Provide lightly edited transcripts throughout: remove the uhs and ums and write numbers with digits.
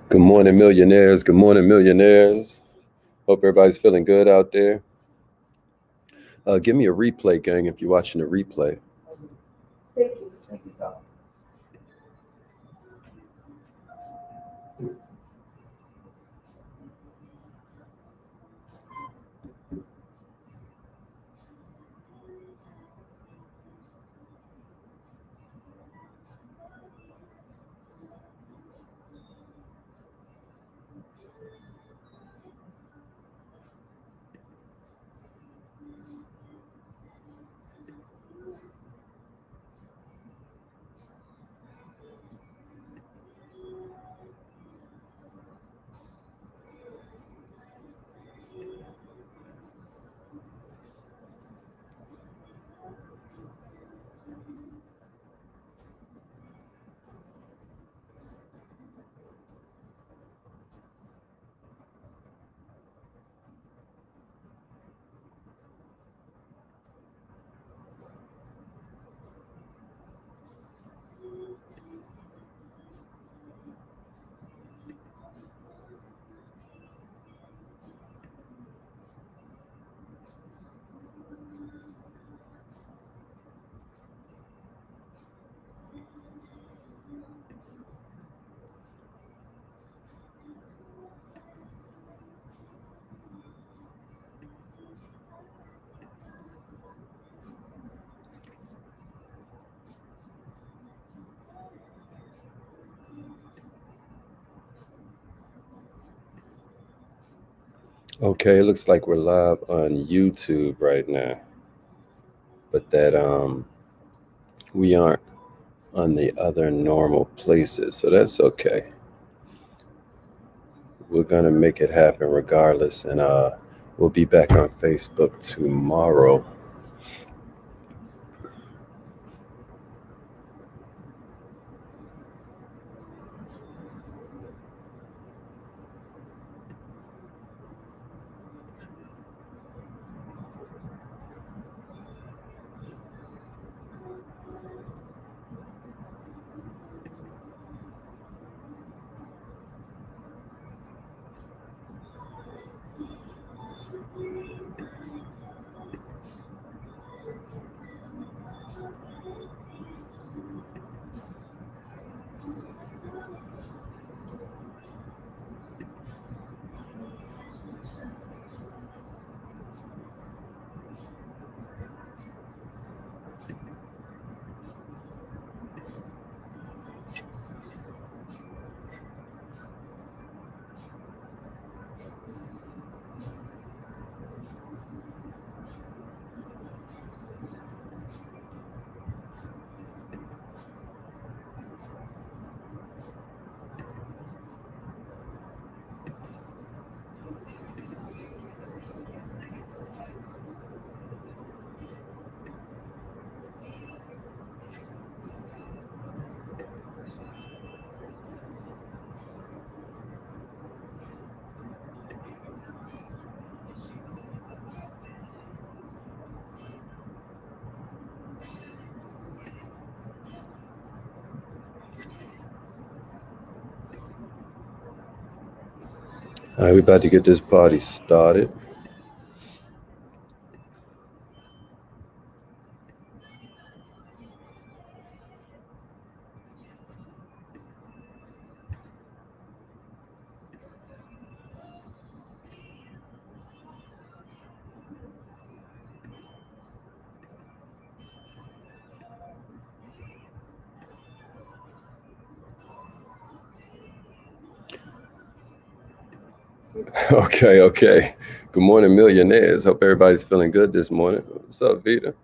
Good morning, millionaires. Good morning, millionaires. Hope everybody's feeling good out there. Give me a replay, gang, if you're watching the replay. Thank you, Tom. Okay, it looks like we're live on YouTube right now, but that we aren't on the other normal places, so that's okay. We're gonna make it happen regardless, and we'll be back on Facebook tomorrow. All right, we're about to get this party started. Okay. Good morning, millionaires. Hope everybody's feeling good this morning. What's up, Vita?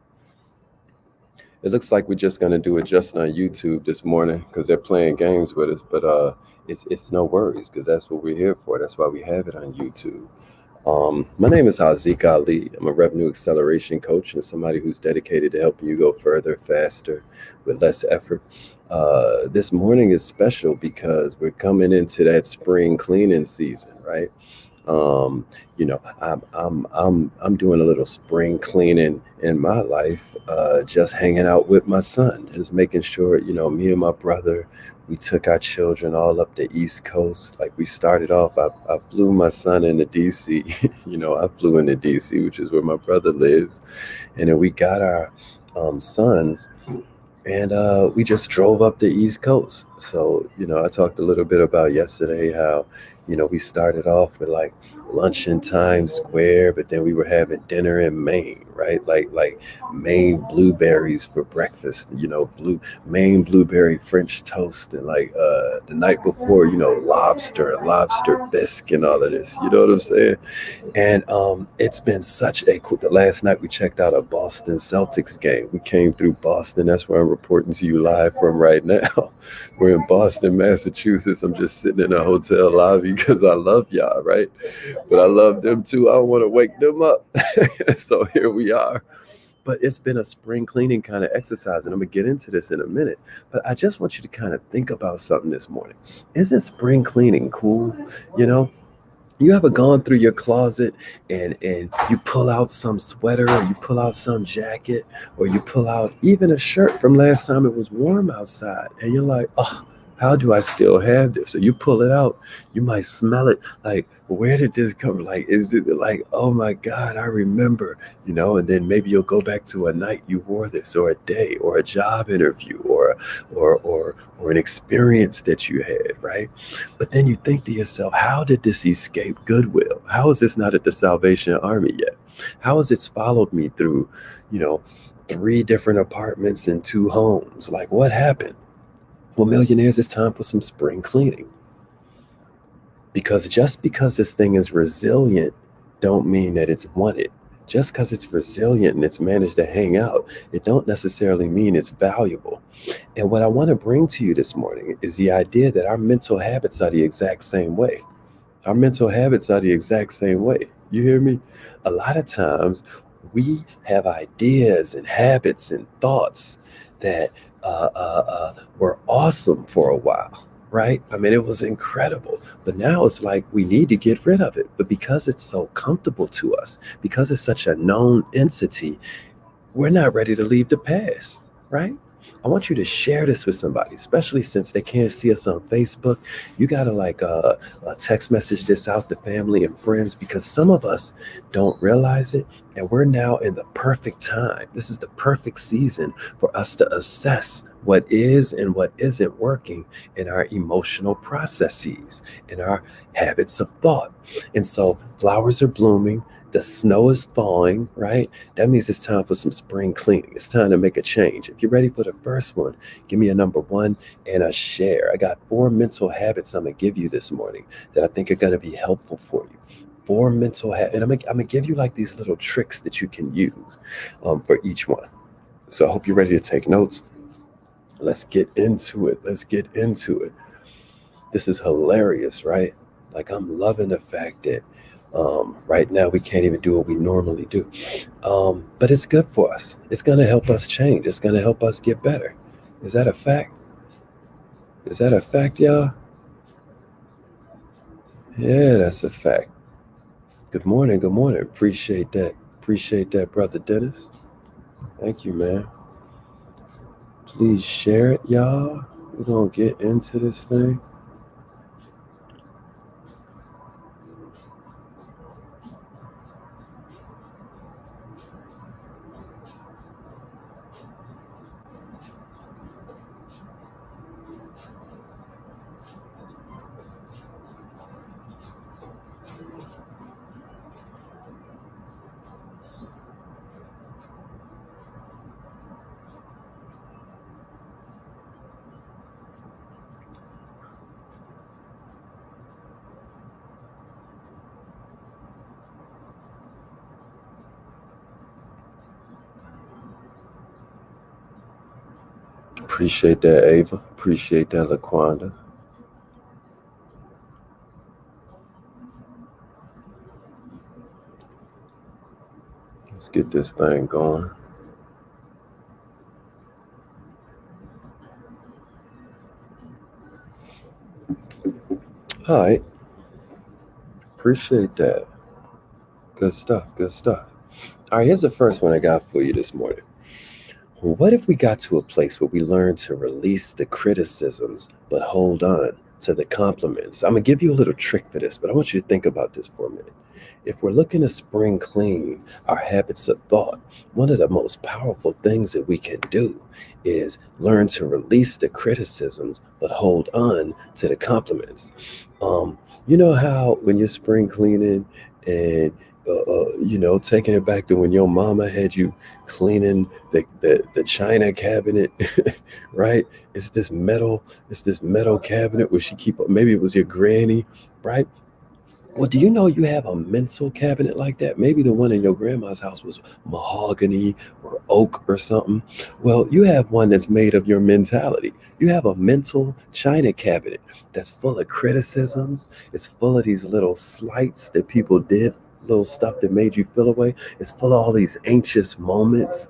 It looks like we're just gonna do it just on YouTube this morning because they're playing games with us. But it's no worries because that's what we're here for. That's why we have it on YouTube. My name is Haziq Ali. I'm a revenue acceleration coach and somebody who's dedicated to helping you go further, faster, with less effort. This morning is special because we're coming into that spring cleaning season, right? Um, I'm doing a little spring cleaning in my life, just hanging out with my son, just making sure, me and my brother, we took our children all up the East Coast. Like we started off, I flew my son into DC. I flew into DC, which is where my brother lives, and then we got our sons, and we just drove up the East Coast. So, I talked a little bit about yesterday how, we started off with like lunch in Times Square, but then we were having dinner in Maine, right? Like Maine blueberries for breakfast, Maine blueberry French toast, and like the night before, lobster and lobster bisque and all of this. You know what I'm saying? And it's been such a cool. Last night we checked out a Boston Celtics game. We came through Boston. That's where I'm reporting to you live from right now. We're in Boston, Massachusetts. I'm just sitting in a hotel lobby because I love y'all, right? But I love them too. I don't want to wake them up. So here we are. But it's been a spring cleaning kind of exercise, and I'm gonna get into this in a minute. But I just want you to kind of think about something this morning. Isn't spring cleaning cool? You know, you ever gone through your closet and you pull out some sweater, or you pull out some jacket, or you pull out even a shirt from last time it was warm outside, and you're like, oh, how do I still have this? So you pull it out, you might smell it, like, where did this come? Like, is it like, oh my God, I remember, and then maybe you'll go back to a night you wore this, or a day, or a job interview, or an experience that you had, right? But then you think to yourself, how did this escape Goodwill? How is this not at the Salvation Army yet? How has it followed me through, you know, three different apartments and two homes? Like, what happened? Well, millionaires, it's time for some spring cleaning. Because just because this thing is resilient, don't mean that it's wanted. Just because it's resilient and it's managed to hang out, it don't necessarily mean it's valuable. And what I want to bring to you this morning is the idea that our mental habits are the exact same way. Our mental habits are the exact same way. You hear me? A lot of times we have ideas and habits and thoughts that were awesome for a while, right? I mean, it was incredible. But now it's like we need to get rid of it. But because it's so comfortable to us, because it's such a known entity, we're not ready to leave the past, right? I want you to share this with somebody, especially since they can't see us on Facebook. You gotta like text message this out to family and friends, because some of us don't realize it, and we're now in the perfect time. This is the perfect season for us to assess what is and what isn't working in our emotional processes, in our habits of thought. And so flowers are blooming, the snow is thawing, right? That means it's time for some spring cleaning. It's time to make a change. If you're ready for the first one, give me a number one and a share. I got 4 mental habits I'm going to give you this morning that I think are going to be helpful for you. 4 mental habits. And I'm gonna give you like these little tricks that you can use for each one. So I hope you're ready to take notes. Let's get into it. Let's get into it. This is hilarious, right? Like, I'm loving the fact that right now we can't even do what we normally do. But it's good for us. It's going to help us change. It's going to help us get better. Is that a fact? Is that a fact, y'all? Yeah, that's a fact. Good morning. Good morning. Appreciate that. Appreciate that, Brother Dennis. Thank you, man. Please share it, y'all. We're going to get into this thing. Appreciate that, Ava. Appreciate that, Laquanda. Let's get this thing going. All right. Appreciate that. Good stuff. Good stuff. All right, here's the first one I got for you this morning. What if we got to a place where we learn to release the criticisms but hold on to the compliments? I'm going to give you a little trick for this, but I want you to think about this for a minute. If we're looking to spring clean our habits of thought, one of the most powerful things that we can do is learn to release the criticisms but hold on to the compliments. Um, you know how when you're spring cleaning and taking it back to when your mama had you cleaning the china cabinet, right? It's this metal cabinet where she keep, maybe it was your granny, right? Well, do you know you have a mental cabinet like that? Maybe the one in your grandma's house was mahogany or oak or something. Well, you have one that's made of your mentality. You have a mental china cabinet that's full of criticisms. It's full of these little slights that people did, little stuff that made you feel away. It's full of all these anxious moments,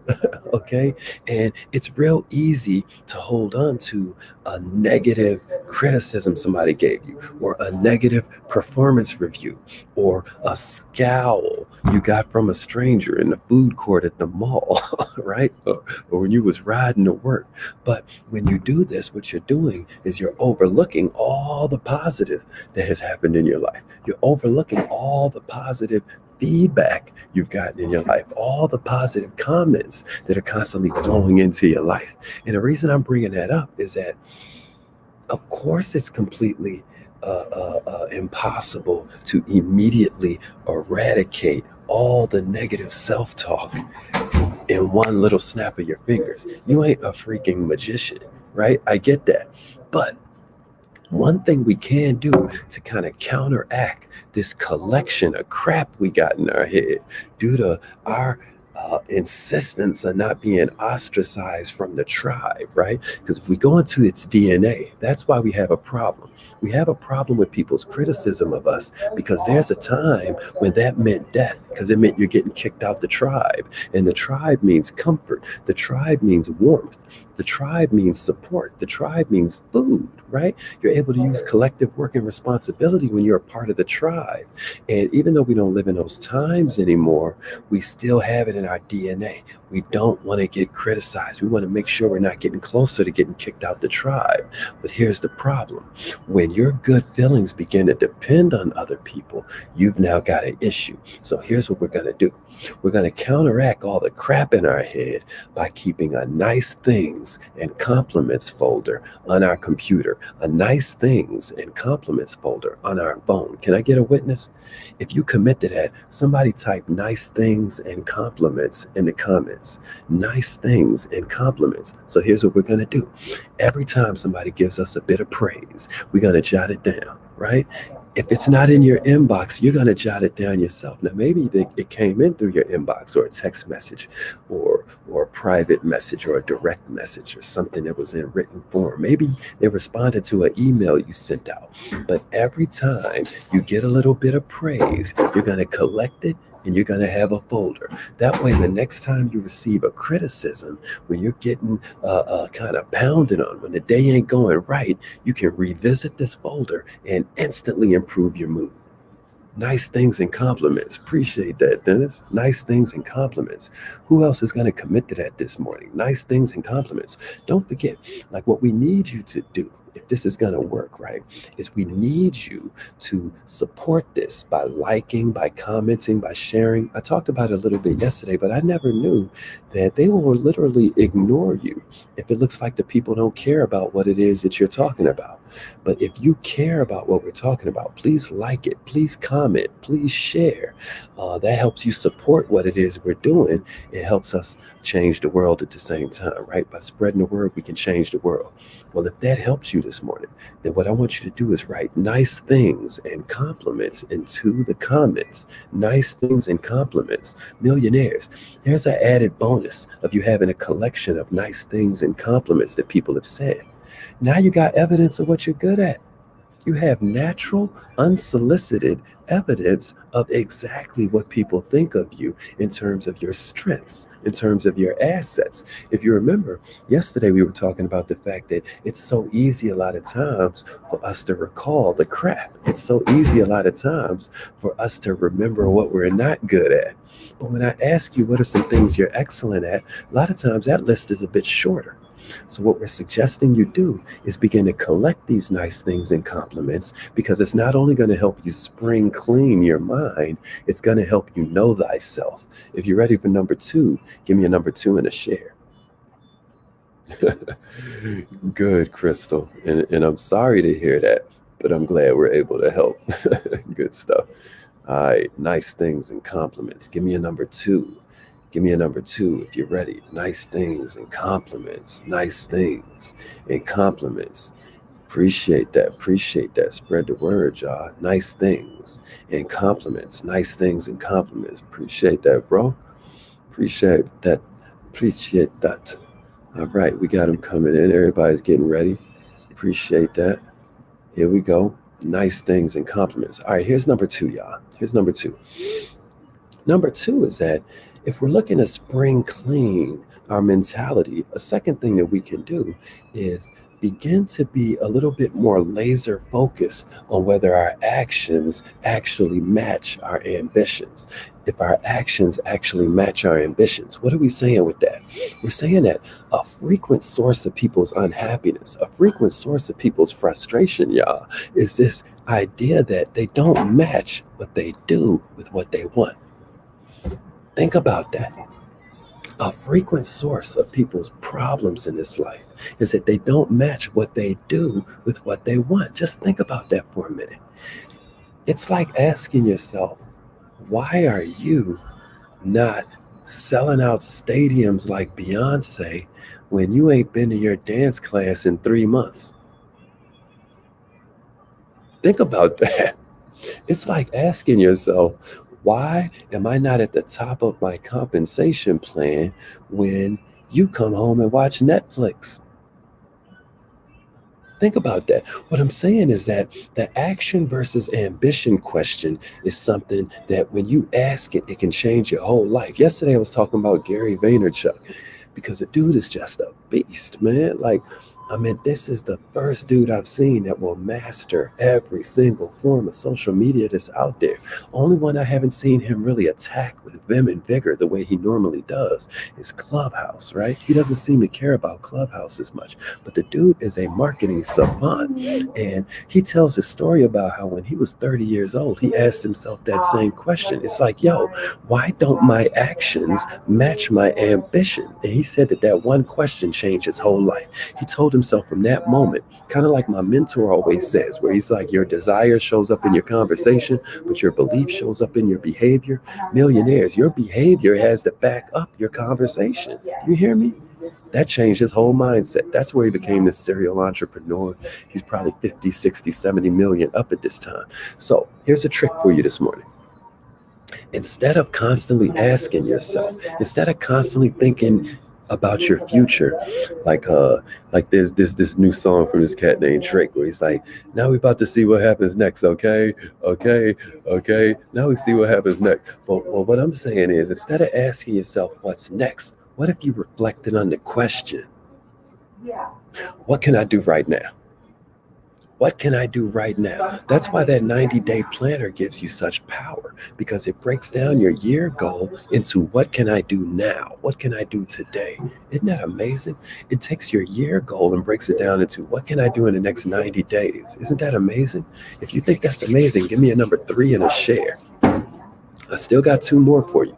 okay? And it's real easy to hold on to a negative criticism somebody gave you, or a negative performance review, or a scowl you got from a stranger in the food court at the mall, right? Or when you was riding to work. But when you do this, what you're doing is you're overlooking all the positive that has happened in your life. You're overlooking all the positive feedback you've gotten in your life, all the positive comments that are constantly flowing into your life. And the reason I'm bringing that up is that, of course, it's completely impossible to immediately eradicate all the negative self-talk in one little snap of your fingers. You ain't a freaking magician, right? I get that. But one thing we can do to kind of counteract this collection of crap we got in our head due to our insistence on not being ostracized from the tribe, right? Because if we go into its DNA, that's why we have a problem. We have a problem with people's criticism of us because there's a time when that meant death, because it meant you're getting kicked out the tribe. And the tribe means comfort. The tribe means warmth. The tribe means support. The tribe means food, right? You're able to use collective work and responsibility when you're a part of the tribe. And even though we don't live in those times anymore, we still have it in our DNA. We don't want to get criticized. We want to make sure we're not getting closer to getting kicked out the tribe. But here's the problem. When your good feelings begin to depend on other people, you've now got an issue. So here's what we're going to do. We're going to counteract all the crap in our head by keeping a nice things and compliments folder on our computer, a nice things and compliments folder on our phone. Can I get a witness? If you commit to that, somebody type nice things and compliments in the comments. Nice things and compliments. So here's what we're going to do. Every time somebody gives us a bit of praise, we're going to jot it down, right? If it's not in your inbox, you're going to jot it down yourself. Now, maybe it came in through your inbox or a text message or a private message or a direct message or something that was in written form. Maybe they responded to an email you sent out. But every time you get a little bit of praise, you're going to collect it and you're going to have a folder. That way, the next time you receive a criticism, when you're getting kind of pounded on, when the day ain't going right, you can revisit this folder and instantly improve your mood. Nice things and compliments. Appreciate that, Dennis. Nice things and compliments. Who else is going to commit to that this morning? Nice things and compliments. Don't forget, like what we need you to do, if this is going to work, right, is we need you to support this by liking, by commenting, by sharing. I talked about it a little bit yesterday, but I never knew that they will literally ignore you if it looks like the people don't care about what it is that you're talking about. But if you care about what we're talking about, please like it, please comment, please share. That helps you support what it is we're doing. It helps us change the world at the same time, right? By spreading the word, we can change the world. Well, if that helps you this morning, then what I want you to do is write nice things and compliments into the comments. Nice things and compliments. Millionaires. Here's an added bonus of you having a collection of nice things and compliments that people have said. Now you got evidence of what you're good at. You have natural, unsolicited evidence of exactly what people think of you in terms of your strengths, in terms of your assets. If you remember, yesterday we were talking about the fact that it's so easy a lot of times for us to recall the crap. It's so easy a lot of times for us to remember what we're not good at. But when I ask you what are some things you're excellent at, a lot of times that list is a bit shorter. So, what we're suggesting you do is begin to collect these nice things and compliments because it's not only going to help you spring clean your mind, it's going to help you know thyself. If you're ready for number two, give me a number two and a share. Good, Crystal. And I'm sorry to hear that, but I'm glad we're able to help. Good stuff. All right, nice things and compliments. Give me a number two. Give me a number two if you're ready. Nice things and compliments. Nice things and compliments. Appreciate that. Appreciate that. Spread the word, y'all. Nice things and compliments. Nice things and compliments. Appreciate that, bro. Appreciate that. Appreciate that. All right, we got them coming in. Everybody's getting ready. Appreciate that. Here we go. Nice things and compliments. All right, here's number two, y'all. Here's number two. Number two is that if we're looking to spring clean our mentality, a second thing that we can do is begin to be a little bit more laser focused on whether our actions actually match our ambitions. If our actions actually match our ambitions, what are we saying with that? We're saying that a frequent source of people's unhappiness, a frequent source of people's frustration, y'all, is this idea that they don't match what they do with what they want. Think about that. A frequent source of people's problems in this life is that they don't match what they do with what they want. Just think about that for a minute. It's like asking yourself, why are you not selling out stadiums like Beyonce when you ain't been to your dance class in 3 months? Think about that. It's like asking yourself, why am I not at the top of my compensation plan when you come home and watch Netflix? Think about that. What I'm saying is that the action versus ambition question is something that when you ask it, it can change your whole life. Yesterday, I was talking about Gary Vaynerchuk because the dude is just a beast, man. Like, I mean, this is the first dude I've seen that will master every single form of social media that's out there. Only one I haven't seen him really attack with vim and vigor the way he normally does is Clubhouse, right? He doesn't seem to care about Clubhouse as much, but the dude is a marketing savant. And he tells a story about how when he was 30 years old, he asked himself that same question. It's like, yo, why don't my actions match my ambition? And he said that that one question changed his whole life. He told himself from that moment, kind of like my mentor always says, where he's like, your desire shows up in your conversation, but your belief shows up in your behavior. Millionaires, your behavior has to back up your conversation. You hear me? That changed his whole mindset. That's where he became this serial entrepreneur. He's probably 50, 60, 70 million up at this time. So here's a trick for you this morning. Instead of constantly asking yourself, instead of constantly thinking about your future, like there's this new song from this cat named Drake where he's like, now we're about to see what happens next, okay, now we see what happens next. Well, what I'm saying is, instead of asking yourself what's next, what if you reflected on the question, what can I do right now? What can I do right now? That's why that 90-day planner gives you such power, because it breaks down your year goal into what can I do now? What can I do today? Isn't that amazing? It takes your year goal and breaks it down into what can I do in the next 90 days? Isn't that amazing? If you think that's amazing, give me a number 3 and a share. I still got 2 more for you.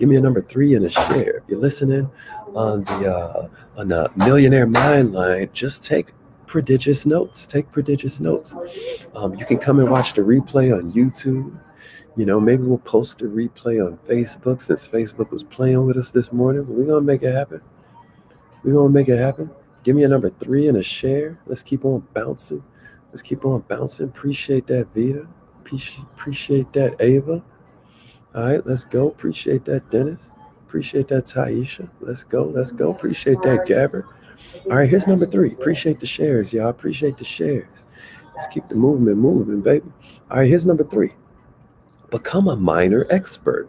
Give me a number 3 and a share. If you're listening on the Millionaire Mind Line, just take prodigious notes. Take prodigious notes. You can come and watch the replay on YouTube. You know, maybe we'll post a replay on Facebook since Facebook was playing with us this morning. But we're going to make it happen. We're going to make it happen. Give me a number 3 and a share. Let's keep on bouncing. Let's keep on bouncing. Appreciate that, Vita. Appreciate that, Ava. All right, let's go. Appreciate that, Dennis. Appreciate that, Taisha. Let's go. Let's go. Appreciate that, Gavin. All right, here's number 3. Appreciate the shares, y'all. Appreciate the shares. Let's keep the movement moving, baby. All right, here's number 3. Become a minor expert.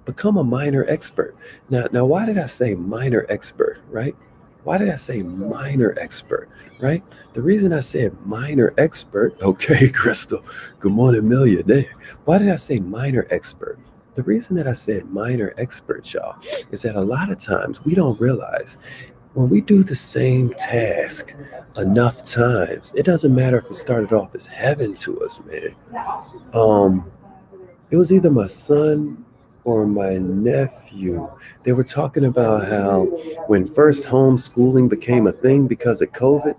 Become a minor expert. Now, why did I say minor expert, right? Why did I say minor expert, right? The reason I said minor expert, okay, Crystal, good morning, millionaire. Why did I say minor expert? The reason that I said minor expert, y'all, is that a lot of times we don't realize when we do the same task enough times, it doesn't matter if it started off as heaven to us, man. Um, it was either my son or my nephew. They were talking about how when first homeschooling became a thing because of COVID,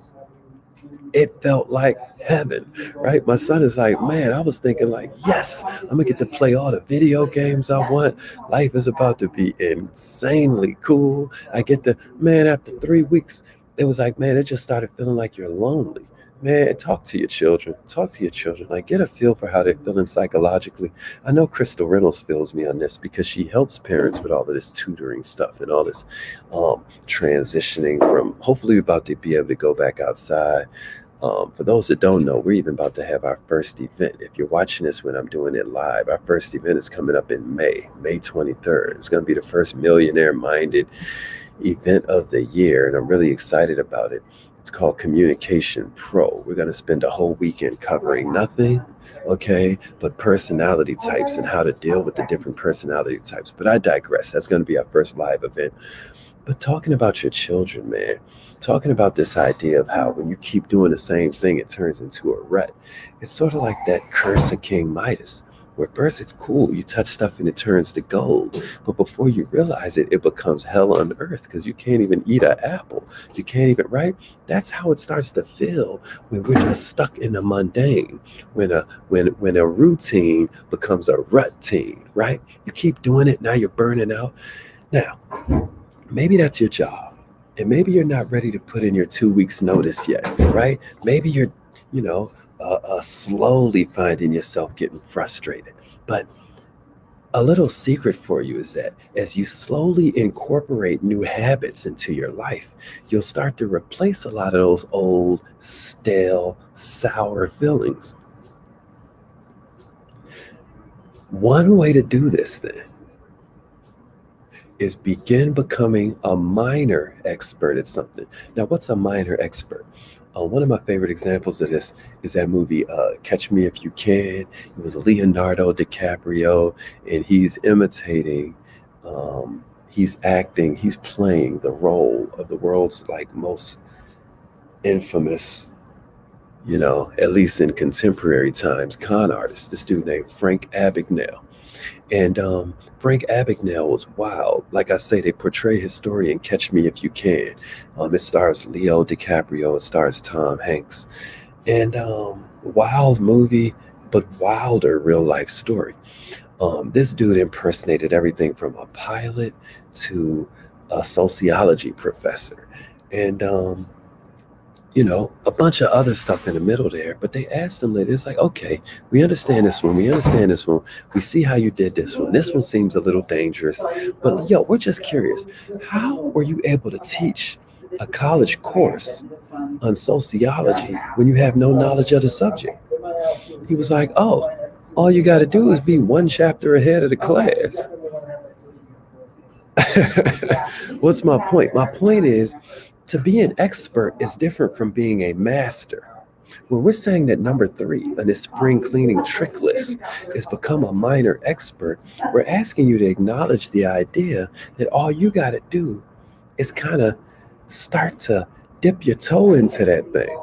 it felt like heaven, right? My son is like, man, I was thinking like, yes, I'm gonna get to play all the video games I want. Life is about to be insanely cool. I get to, man, after 3 weeks, it was like, man, it just started feeling like you're lonely. Man, talk to your children. Talk to your children. Like, get a feel for how they're feeling psychologically. I know Crystal Reynolds feels me on this because she helps parents with all of this tutoring stuff and all this transitioning from hopefully about to be able to go back outside. For those that don't know, we're even about to have our first event. If you're watching this when I'm doing it live, our first event is coming up in May 23rd. It's going to be the first millionaire-minded event of the year, and I'm really excited about it. It's called Communication Pro. We're going to spend a whole weekend covering nothing, okay, but personality types and how to deal with the different personality types. But I digress. That's going to be our first live event. But talking about your children, man, talking about this idea of how when you keep doing the same thing, it turns into a rut. It's sort of like that curse of King Midas, where first it's cool, you touch stuff and it turns to gold. But before you realize it, it becomes hell on earth because you can't even eat an apple. You can't even, right? That's how it starts to feel when we're just stuck in the mundane, when a routine becomes a routine, right? You keep doing it, now you're burning out. Now, maybe that's your job. And maybe you're not ready to put in your 2 weeks notice yet, right? Maybe you're, slowly finding yourself getting frustrated. But a little secret for you is that as you slowly incorporate new habits into your life, you'll start to replace a lot of those old, stale, sour feelings. One way to do this then is begin becoming a minor expert at something. Now, what's a minor expert? One of my favorite examples of this is that movie, Catch Me If You Can. It was Leonardo DiCaprio, and he's imitating, he's acting, he's playing the role of the world's like most infamous, at least in contemporary times, con artist, this dude named Frank Abagnale. And Frank Abagnale was wild. Like I say, they portray his story in Catch Me If You Can. It stars Leo DiCaprio. It stars Tom Hanks. And wild movie, but wilder real life story. This dude impersonated everything from a pilot to a sociology professor. And a bunch of other stuff in the middle there. But they asked him later, it's like, okay, we understand this one. We understand this one. We see how you did this one. This one seems a little dangerous. But we're just curious. How were you able to teach a college course on sociology when you have no knowledge of the subject? He was like, oh, all you got to do is be one chapter ahead of the class. What's my point? My point is, to be an expert is different from being a master. When we're saying that number 3 on this spring cleaning trick list is become a minor expert, we're asking you to acknowledge the idea that all you got to do is kind of start to dip your toe into that thing.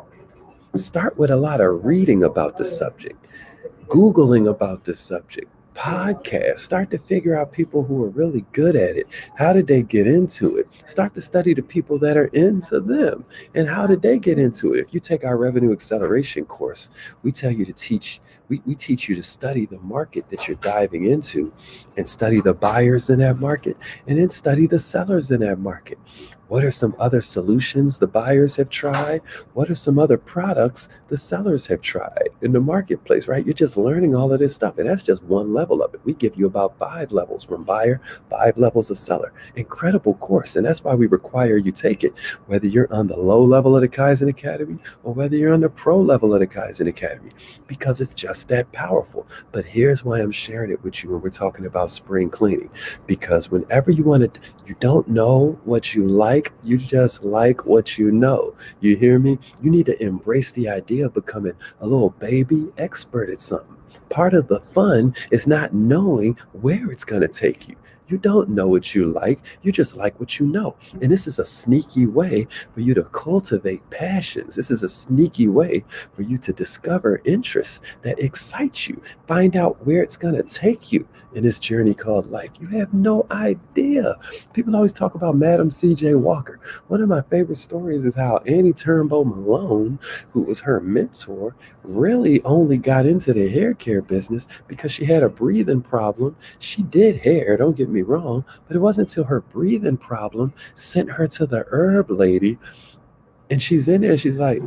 Start with a lot of reading about the subject, Googling about the subject, podcasts. Start to figure out people who are really good at it. How did they get into it? Start to study the people that are into them and how did they get into it. If you take our revenue acceleration course, we tell you to teach, we teach you to study the market that you're diving into and study the buyers in that market and then study the sellers in that market. What are some other solutions the buyers have tried? What are some other products the sellers have tried in the marketplace, right? You're just learning all of this stuff. And that's just one level of it. We give you about 5 levels from buyer, 5 levels of seller. Incredible course. And that's why we require you take it, whether you're on the low level of the Kaizen Academy or whether you're on the pro level of the Kaizen Academy, because it's just that powerful. But here's why I'm sharing it with you when we're talking about spring cleaning, because whenever you want to, you don't know what you like, you just like what you know. You hear me? You need to embrace the idea of becoming a little baby expert at something. Part of the fun is not knowing where it's going to take you. You don't know what you like, you just like what you know. And this is a sneaky way for you to cultivate passions. This is a sneaky way for you to discover interests that excite you. Find out where it's going to take you in this journey called life. You have no idea. People always talk about Madam C.J. Walker. One of my favorite stories is how Annie Turnbow Malone, who was her mentor, really only got into the hair care business because she had a breathing problem. She did hair, don't get me wrong, but it wasn't until her breathing problem sent her to the herb lady. And she's in there, she's like,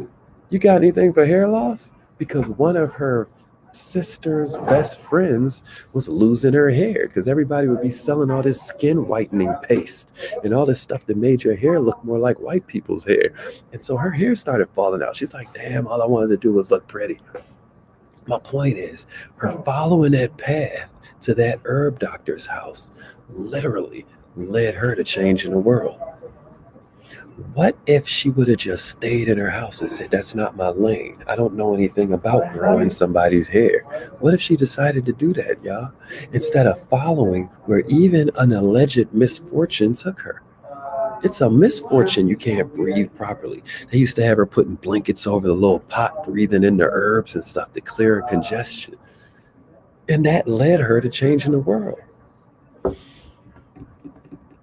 "You got anything for hair loss?" Because one of her sister's best friends was losing her hair because everybody would be selling all this skin whitening paste and all this stuff that made your hair look more like white people's hair. And so her hair started falling out. She's like, "Damn, all I wanted to do was look pretty." My point is, her following that path to that herb doctor's house literally led her to changing the world. What if she would have just stayed in her house and said, "That's not my lane. I don't know anything about growing somebody's hair"? What if she decided to do that, y'all? Instead of following where even an alleged misfortune took her. It's a misfortune you can't breathe properly. They used to have her putting blankets over the little pot, breathing in the herbs and stuff to clear her congestion. And that led her to changing the world.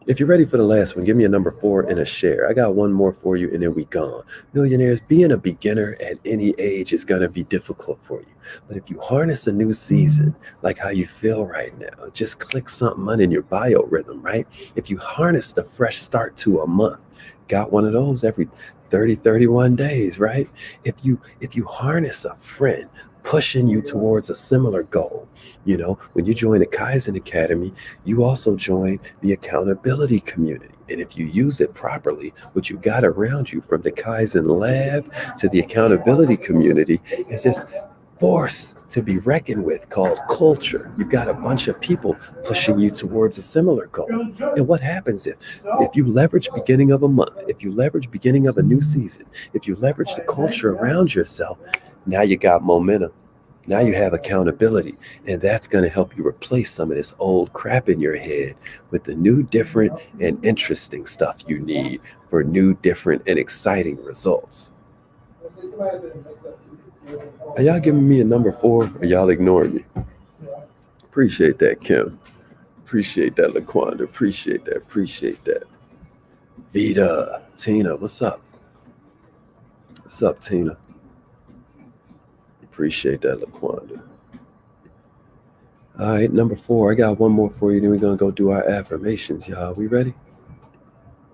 If you're ready for the last one, give me a number 4 and a share. I got one more for you and then we gone. Millionaires, being a beginner at any age is going to be difficult for you. But if you harness a new season, like how you feel right now, just click something on in your biorhythm, right? If you harness the fresh start to a month, got one of those every 30, 31 days, right? If you harness a friend pushing you towards a similar goal, when you join the Kaizen Academy, you also join the accountability community. And if you use it properly, what you got around you from the Kaizen lab to the accountability community is this force to be reckoned with called culture. You've got a bunch of people pushing you towards a similar goal. And what happens if you leverage beginning of a month, if you leverage beginning of a new season, if you leverage the culture around yourself, now you got momentum. Now you have accountability, and that's going to help you replace some of this old crap in your head with the new, different, and interesting stuff you need for new, different, and exciting results. Are y'all giving me a number 4 or y'all ignoring me? Appreciate that, Kim. Appreciate that, Laquanda. Appreciate that. Appreciate that. Vita, Tina, what's up? What's up, Tina? Appreciate that, Laquanda. All right, number 4. I got one more for you. Then we're going to go do our affirmations, y'all. We ready?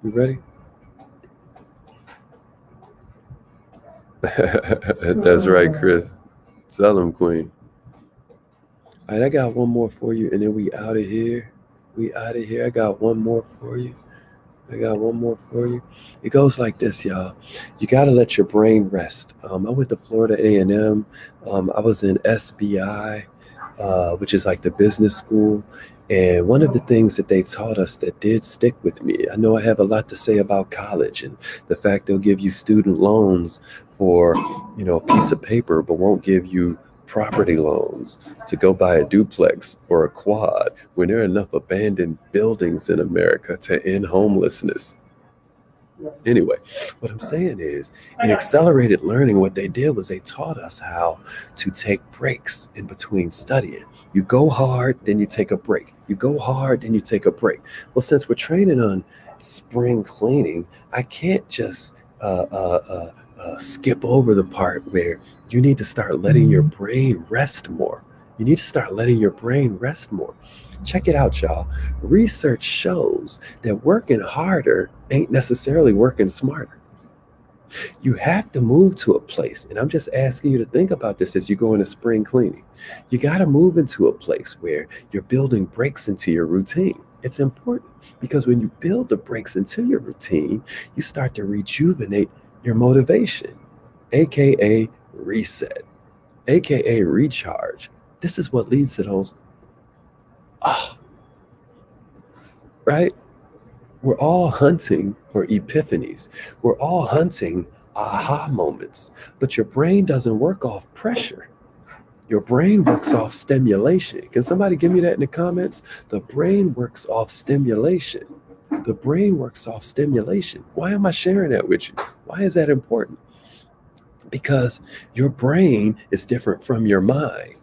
We ready? That's right, Chris. Tell them, Queen. All right, I got one more for you, and then we out of here. We out of here. I got one more for you. It goes like this, y'all. You got to let your brain rest. I went to Florida A&M. I was in SBI, which is like the business school. And one of the things that they taught us that did stick with me, I know I have a lot to say about college and the fact they'll give you student loans for, a piece of paper, but won't give you property loans to go buy a duplex or a quad when there are enough abandoned buildings in America to end homelessness. Anyway, what I'm saying is, in accelerated learning, what they did was they taught us how to take breaks in between studying. You go hard, then you take a break. You go hard, then you take a break. Well, since we're training on spring cleaning, I can't just skip over the part where you need to start letting your brain rest more. You need to start letting your brain rest more. Check it out, y'all. Research shows that working harder ain't necessarily working smarter. You have to move to a place, and I'm just asking you to think about this as you go into spring cleaning. You got to move into a place where you're building breaks into your routine. It's important because when you build the breaks into your routine, you start to rejuvenate your motivation, aka reset, aka recharge. This is what leads to those, ah, right? We're all hunting for epiphanies. We're all hunting aha moments. But your brain doesn't work off pressure. Your brain works off stimulation. Can somebody give me that in the comments? The brain works off stimulation. The brain works off stimulation. Why am I sharing that with you? Why is that important? Because your brain is different from your mind.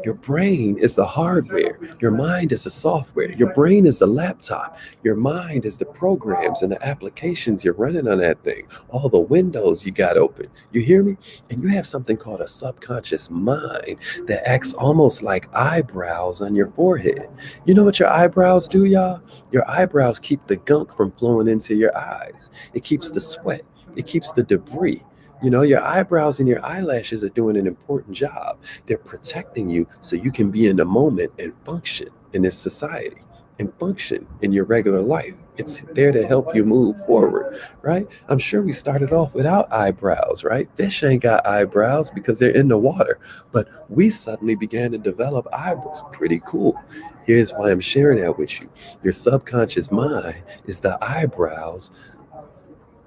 Your brain is the hardware. Your mind is the software. Your brain is the laptop. Your mind is the programs and the applications you're running on that thing. All the windows you got open. You hear me? And you have something called a subconscious mind that acts almost like eyebrows on your forehead. You know what your eyebrows do, y'all? Your eyebrows keep the gunk from flowing into your eyes. It keeps the sweat. It keeps the debris. You know, your eyebrows and your eyelashes are doing an important job. They're protecting you so you can be in the moment and function in this society and function in your regular life. It's there to help you move forward, right? I'm sure we started off without eyebrows, right? Fish ain't got eyebrows because they're in the water, but we suddenly began to develop eyebrows. Pretty cool. Here's why I'm sharing that with you. Your subconscious mind is the eyebrows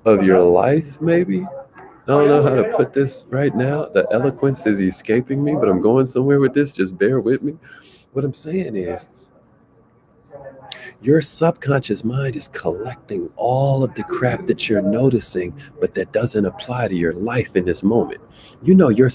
of your life, maybe. I don't know how to put this right now. The eloquence is escaping me, but I'm going somewhere with this. Just bear with me. What I'm saying is, your subconscious mind is collecting all of the crap that you're noticing, but that doesn't apply to your life in this moment. You know, your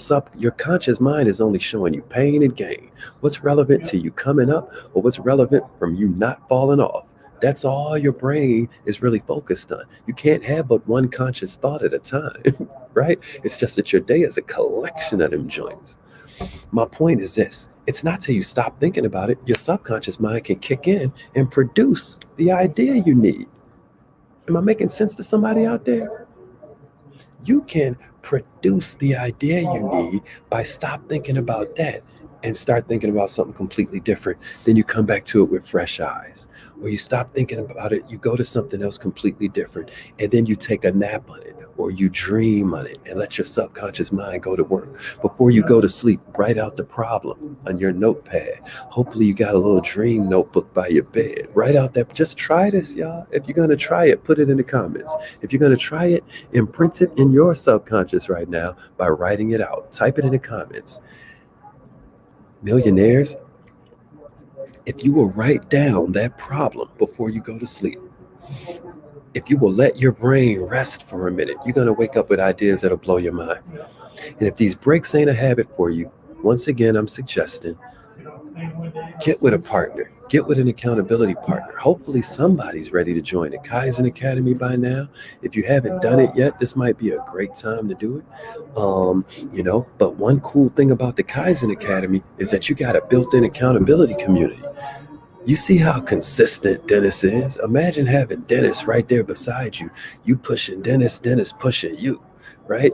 conscious mind is only showing you pain and gain. What's relevant to you coming up, or what's relevant from you not falling off. That's all your brain is really focused on. You can't have but one conscious thought at a time, right? It's just that your day is a collection of them joints. My point is this: it's not till you stop thinking about it, your subconscious mind can kick in and produce the idea you need. Am I making sense to somebody out there? You can produce the idea you need by stop thinking about that and start thinking about something completely different. Then you come back to it with fresh eyes. Or you stop thinking about it, you go to something else completely different, and then you take a nap on it or you dream on it and let your subconscious mind go to work. Before you go to sleep, write out the problem on your notepad. Hopefully you got a little dream notebook by your bed. Write out that. Just try this, y'all. If you're going to try it, put it in the comments. If you're going to try it, imprint it in your subconscious right now by writing it out. Type it in the comments. Millionaires, if you will write down that problem before you go to sleep, if you will let your brain rest for a minute, you're going to wake up with ideas that'll blow your mind. And if these breaks ain't a habit for you, once again, I'm suggesting get with a partner, get with an accountability partner. Hopefully, somebody's ready to join the Kaizen Academy by now. If you haven't done it yet, this might be a great time to do it. But one cool thing about the Kaizen Academy is that you got a built in accountability community. You see how consistent Dennis is? Imagine having Dennis right there beside you. You pushing Dennis, Dennis pushing you, right?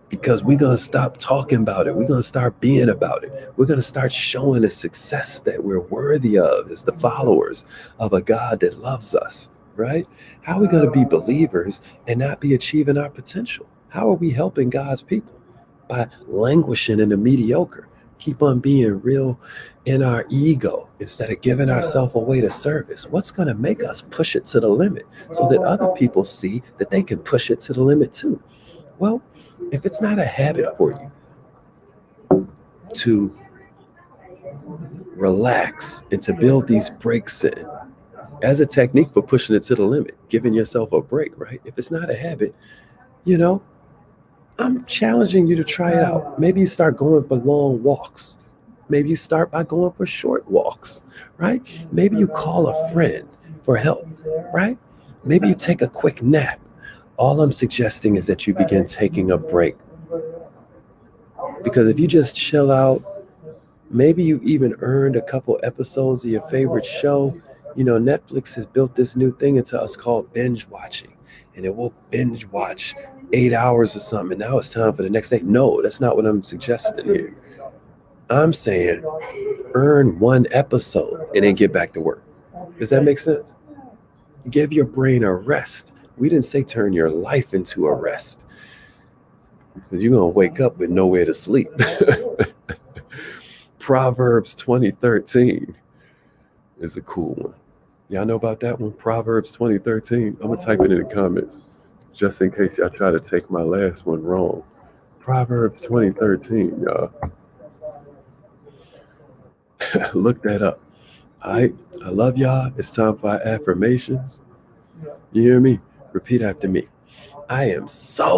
Because we're going to stop talking about it. We're going to start being about it. We're going to start showing the success that we're worthy of as the followers of a God that loves us, right? How are we going to be believers and not be achieving our potential? How are we helping God's people? By languishing in the mediocre. Keep on being real in our ego instead of giving ourselves away to service. What's going to make us push it to the limit so that other people see that they can push it to the limit too? Well, if it's not a habit for you to relax and to build these breaks in as a technique for pushing it to the limit, giving yourself a break, right? If it's not a habit, you know, I'm challenging you to try it out. Maybe you start going for long walks. Maybe you start by going for short walks, right? Maybe you call a friend for help, right? Maybe you take a quick nap. All I'm suggesting is that you begin taking a break. Because if you just chill out Maybe you even earned a couple episodes of your favorite show. You know, Netflix has built this new thing into us called binge watching, and it will binge watch 8 hours or something. And now it's time for the next day. No, that's not what I'm suggesting here. I'm saying earn one episode and then get back to work. Does that make sense? Give your brain a rest. We didn't say turn your life into a rest, because you're going to wake up with nowhere to sleep. Proverbs 20:13 is a cool one. Y'all know about that one? Proverbs 20:13. I'm going to type it in the comments just in case y'all try to take my last one wrong. Proverbs 20:13, y'all. Look that up. All right. I love y'all. It's time for our affirmations. You hear me? Repeat after me. I am so